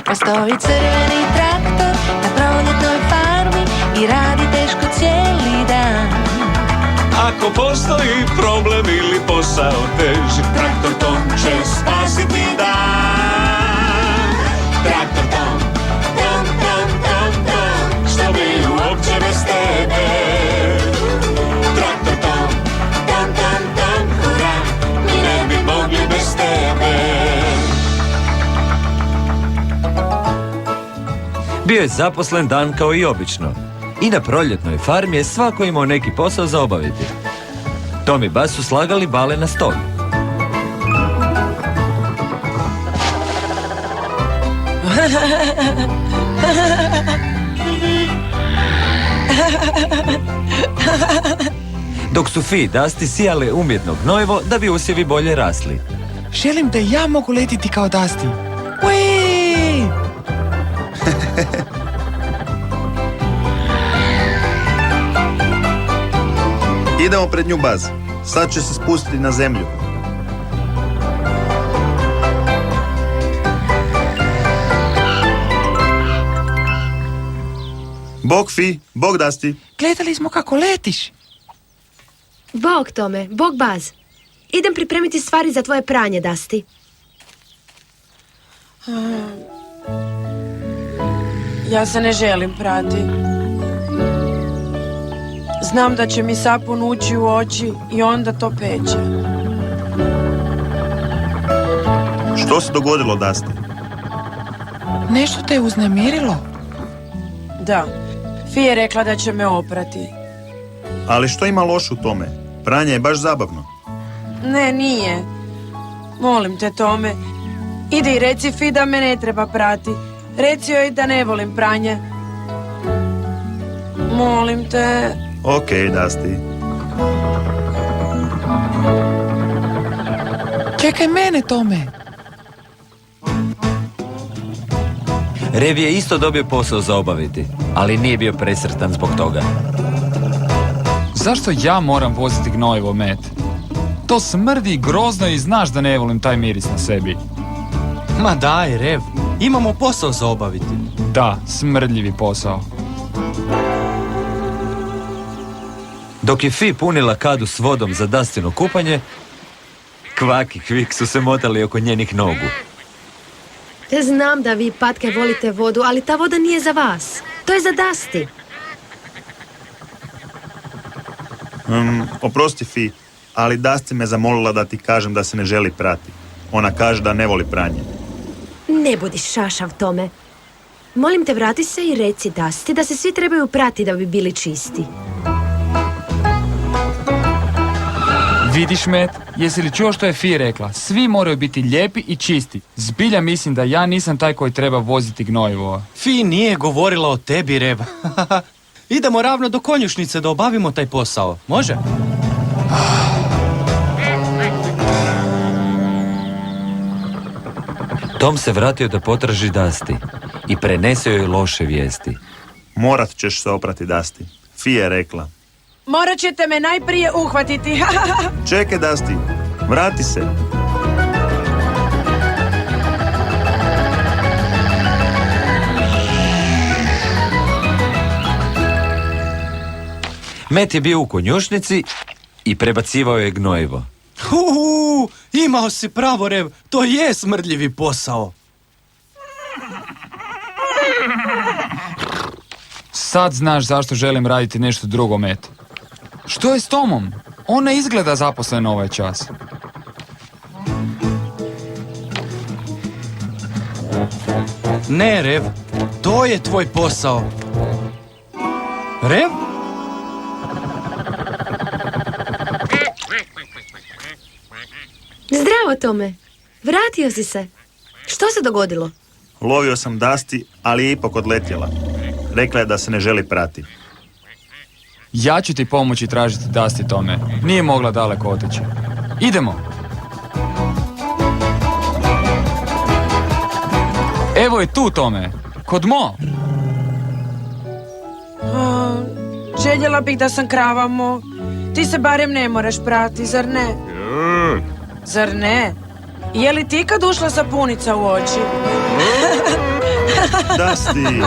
Postoji crveni traktor na proljetnoj farmi i radi teško cijeli dan. Ako postoji problem ili posao teži, traktor Tom će spasiti dan. Traktor Tom, Tom, Tom, Tom, Tom, što bi uopće bez tebe. Traktor Tom, Tom, Tom, Tom, hura, mi ne bi mogli bez tebe. Bio je zaposlen dan kao i obično. I na proljetnoj farmi je svako imao neki posao za obaviti. Tom i Bas su slagali bale na stol. Dok su Fi i Dusty sijale umjetno gnojivo da bi usjevi bolje rasli. Želim da ja mogu letiti kao Dusty. Uiii! Idemo pred nju, Baz. Sad će se spustiti na zemlju. Bog Fi, bog Dusty. Gledali smo kako letiš. Bog Tome, bog Baz. Idem pripremiti stvari za tvoje pranje, Dusty. Ja se ne želim prati. Znam da će mi sapun ući u oči i onda to peče. Što se dogodilo, Dusty? Nešto te je uznemirilo? Da, Fi je rekla da će me oprati. Ali što ima loše u tome? Pranje je baš zabavno. Ne, nije. Molim te, Tome. Idi i reci Fi da me ne treba prati. Reci joj da ne volim pranje. Molim te. Ok, Dusty. Čekaj mene, Tome. Rev je isto dobio posao za obaviti, ali nije bio presretan zbog toga. Zašto ja moram voziti gnojivo, Met? To smrdi grozno i znaš da ne volim taj miris na sebi. Ma daj, Rev, imamo posao za obaviti. Da, smrdljivi posao. Dok je Fi punila kadu s vodom za Dustino kupanje, Kvak i Kvik su se motali oko njenih nogu. Znam da vi, patke, volite vodu, ali ta voda nije za vas. To je za Dusty. Oprosti, Fi, ali Dusty me zamolila da ti kažem da se ne želi prati. Ona kaže da ne voli pranje. Ne budi šašav, Tome. Molim te, vrati se i reci Dusty da se svi trebaju prati da bi bili čisti. Vidiš, Met, jesi li čuo što je Fi rekla? Svi moraju biti lijepi i čisti. Zbilja mislim da ja nisam taj koji treba voziti gnojivo. Fi nije govorila o tebi, Rev. Idemo ravno do konjušnice da obavimo taj posao. Može? Tom se vratio da potraži Dusty i prenesio joj loše vijesti. Morat ćeš se oprati, Dusty. Fi je rekla. Morat ćete me najprije uhvatiti. Čekaj, Dusty. Vrati se. Met je bio u konjušnici i prebacivao je gnojivo. Imao si pravo, Rev, to je smrdljivi posao. Sad znaš zašto želim raditi nešto drugo, Met. Što je s Tomom? On ne izgleda zaposlen ovaj čas. Ne, Rev, to je tvoj posao. Rev? Zdravo, Tome. Vratio si se. Što se dogodilo? Lovio sam Dusty, ali je ipak odletjela. Rekla je da se ne želi prati. Ja ću ti pomoći tražiti Dusty, Tome. Nije mogla daleko otići. Idemo. Evo je tu, Tome. Kod Mo. Željela bih da sam krava, Mo. Ti se barem ne moraš prati, zar ne? Zar ne? Je li ti kad ušla sapunica u oči? Dusty!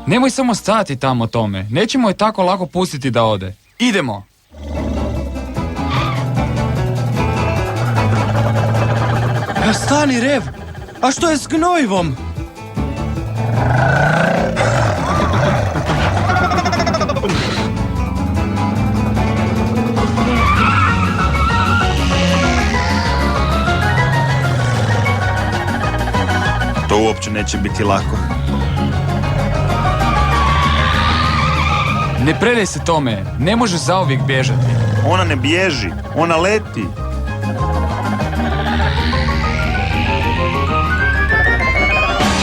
Nemoj samo stati tamo, Tome. Nećemo je tako lako pustiti da ode. Idemo! Stani, Rev! A što je s gnojivom? To uopće neće biti lako. Ne predaj se, Tome. Ne možeš zauvijek bježati. Ona ne bježi, ona leti.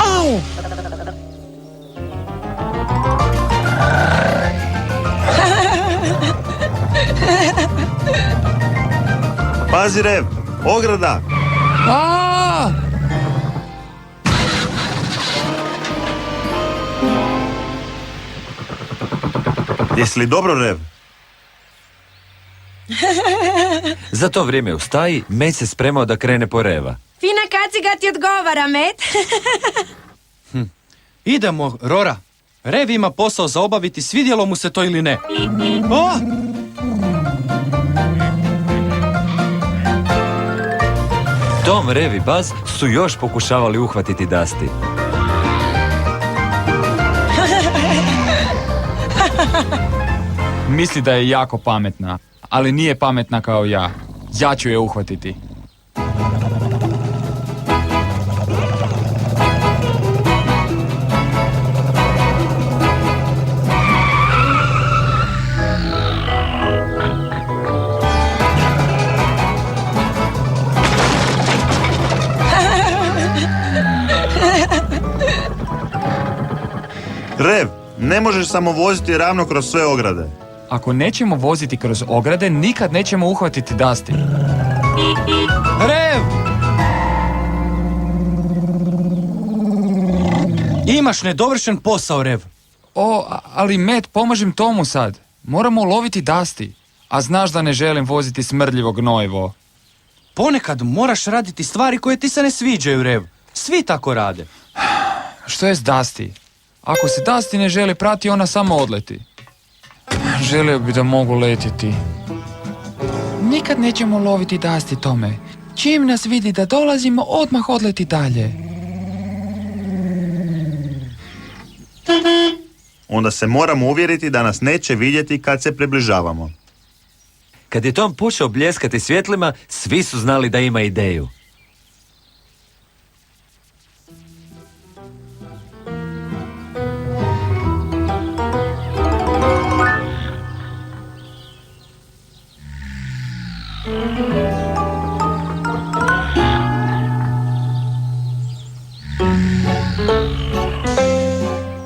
Au! Pazi, Rev, ograda! A! Jesi li dobro, Rev? Za to vrijeme u staji, Met se spremao da krene po Reva. Fina kaciga ti odgovara, Met. Idemo, Rora. Rev ima posao za obaviti, svidjelo mu se to ili ne. O! Tom, Rev i Buzz su još pokušavali uhvatiti Dusty. Misli da je jako pametna, ali nije pametna kao ja. Ja ću je uhvatiti. Rev, ne možeš samo voziti ravno kroz sve ograde. Ako nećemo voziti kroz ograde, nikad nećemo uhvatiti Dusty. Rev! Imaš nedovršen posao, Rev. Ali Met, pomažem Tomu sad. Moramo uloviti Dusty. A znaš da ne želim voziti smrdljivo gnojivo. Ponekad moraš raditi stvari koje ti se ne sviđaju, Rev. Svi tako rade. Što je s Dusty? Ako se Dusty ne želi prati, ona samo odleti. Želio bi da mogu letjeti. Nikad nećemo loviti Dusty, Tome. Čim nas vidi da dolazimo, odmah odleti dalje. Onda se moramo uvjeriti da nas neće vidjeti kad se približavamo. Kad je Tom počeo bljeskati svjetlima, svi su znali da ima ideju.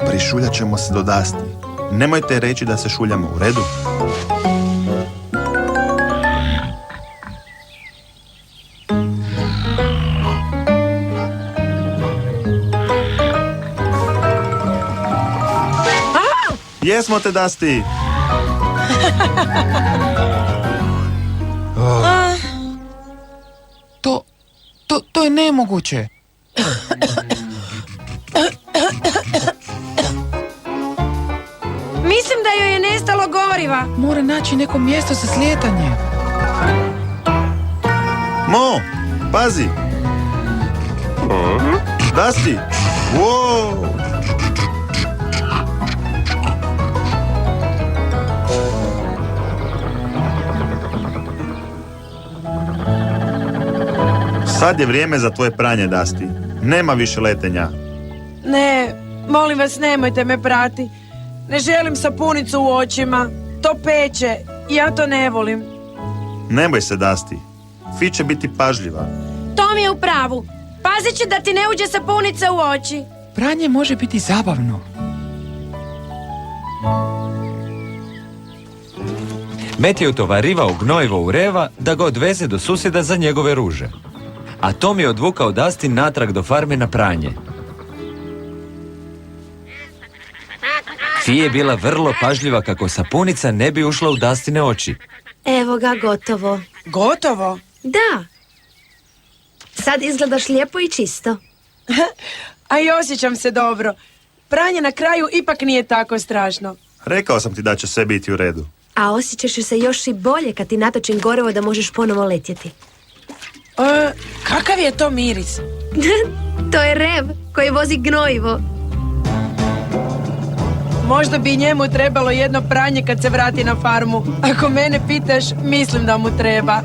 Prišuljat ćemo se do Dusty. Nemojte reći da se šuljamo, u redu? Jesmo te, Dusty! To je nemoguće. Mislim da joj je nestalo goriva. Mora naći neko mjesto za slijetanje. Mo, pazi! Dusty! Wow! Sad je vrijeme za tvoje pranje, Dusty. Nema više letenja. Ne, molim vas, nemojte me prati. Ne želim sapunicu u očima. To peče. Ja to ne volim. Ne boj se, Dusty. Fi će biti pažljiva. Tom je u pravu. Pazit će da ti ne uđe sapunica u oči. Pranje može biti zabavno. Met je utovarivao gnojivo u Reva da ga odveze do susjeda za njegove ruže. A Tom je odvukao Dusty natrag do farme na pranje. Fi je bila vrlo pažljiva kako sapunica ne bi ušla u Dustine oči. Evo ga, gotovo. Gotovo? Da. Sad izgledaš lijepo i čisto. A i osjećam se dobro. Pranje na kraju ipak nije tako strašno. Rekao sam ti da će sve biti u redu. A osjećaš se još i bolje kad ti natočim gorivo da možeš ponovo letjeti. Kakav je to miris? To je Rev koji vozi gnojivo. Možda bi njemu trebalo jedno pranje kad se vrati na farmu. Ako mene pitaš, mislim da mu treba.